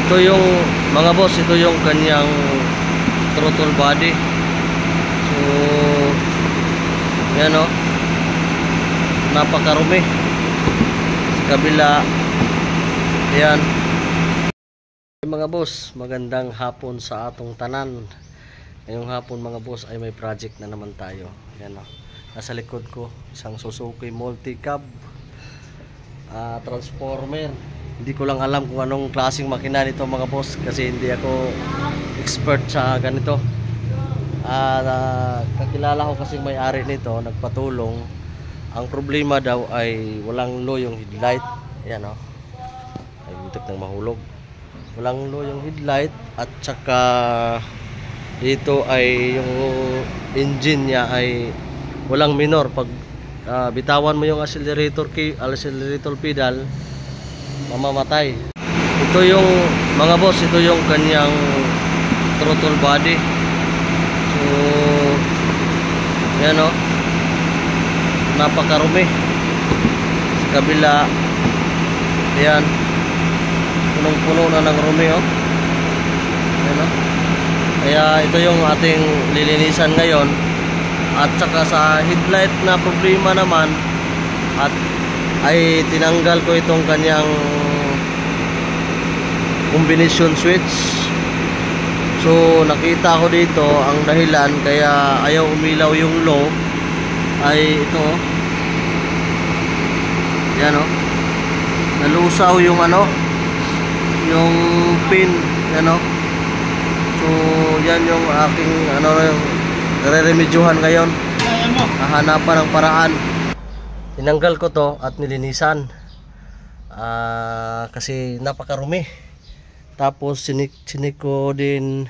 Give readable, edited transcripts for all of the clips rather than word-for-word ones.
Ito yung mga boss, ito yung kanyang throttle body. So yan o, napakarumi sa kabila. Yan mga boss, magandang hapon sa atong tanan. Ngayong hapon mga boss ay may project na naman tayo. Yan o, nasa likod ko isang Suzuki multi-cab transformer. Hindi ko lang alam kung anong klaseng makina nito mga boss, kasi hindi ako expert sa ganito. Kakilala ko kasing may-ari nito, nagpatulong. Ang problema daw ay walang low yung headlight. Ayan o, ay muntik nang mahulog. Walang low yung headlight, at saka dito ay yung engine niya ay walang minor. Pag bitawan mo yung accelerator pedal, mamamatay. Ito yung mga boss, ito yung kanyang throttle body. So yan o, napakarumi sa kabila. Yan, punong-puno na ng rumi o. Yan o. Kaya ito yung ating lilinisan ngayon. At saka sa headlight na problema naman, at ay tinanggal ko itong kanyang combination switch. So nakita ko dito ang dahilan kaya ayaw umilaw yung low ay ito. Yan o, nalusaw yung ano, yung pin. Yan o. So yan yung aking ano, yung re-remedyohan ngayon. Hahanapan ng paraan. Tinanggal ko to at nilinisan kasi napakarumi. Tapos sinik ko din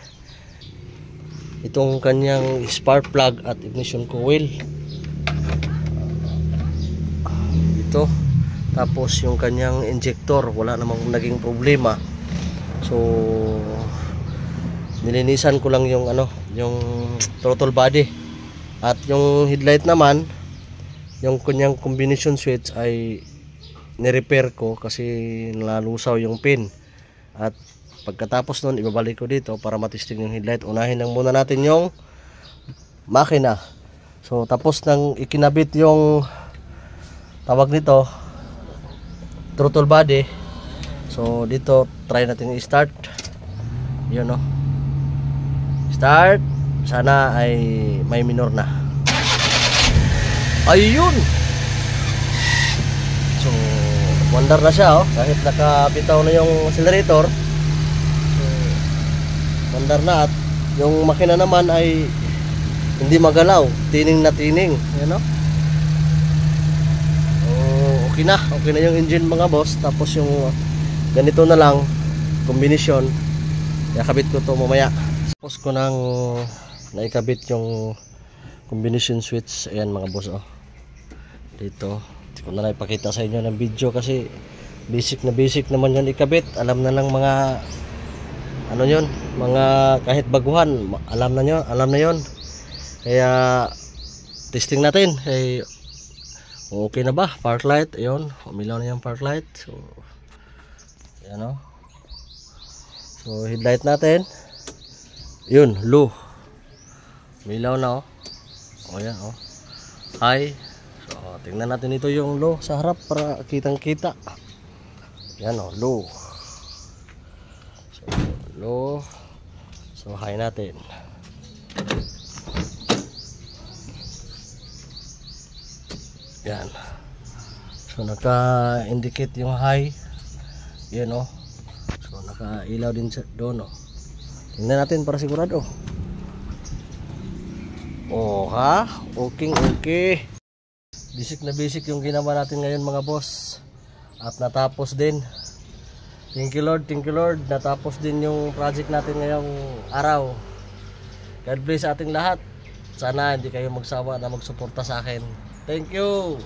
itong kanyang spark plug at ignition coil ito. Tapos yung kanyang injector, wala namang naging problema. So nilinisan ko lang yung ano, yung throttle body. At yung headlight naman, yung kanyang combination switch ay nirepair ko kasi nalalusaw yung pin. At pagkatapos nun, ibabalik ko dito para matesting yung headlight. Unahin lang muna natin yung makina. So tapos nang ikinabit yung tawag nito, throttle body, so dito try natin i-start. Yun o, start. Sana ay may minor na. Ayun. So wonder na siya oh, kahit nakabitaw na yung accelerator. So wonder na. At yung makina naman ay hindi magalaw, tining na tining. Yan o. Okay na yung engine mga boss. Tapos yung ganito na lang combination, yakabit ko to mamaya. Tapos ko nang naikabit yung combination switch. Ayan mga boss oh, dito. Hindi ko na naipakita sa inyo ng video kasi basic naman yun ikabit. Alam na lang mga ano yun, mga kahit baguhan, alam na yun. Kaya testing natin ay okay na ba. Park light, ayun, umilaw na yung park light. So ayan o. So headlight natin, yun, low, umilaw na o. O yan o, high. So tingnan natin ito yung low sa harap para kitang kita. Yan o, low. So low. So high natin. Yan. So naka-indicate yung high. Yan o. So naka-ilaw din doon o. Tingnan natin para sigurado. Oh ha, okay. Basic na basic yung ginawa natin ngayon mga boss. At natapos din. Thank you Lord. Natapos din yung project natin ngayong araw. God bless sa ating lahat. Sana hindi kayo magsawa na magsuporta sa akin. Thank you.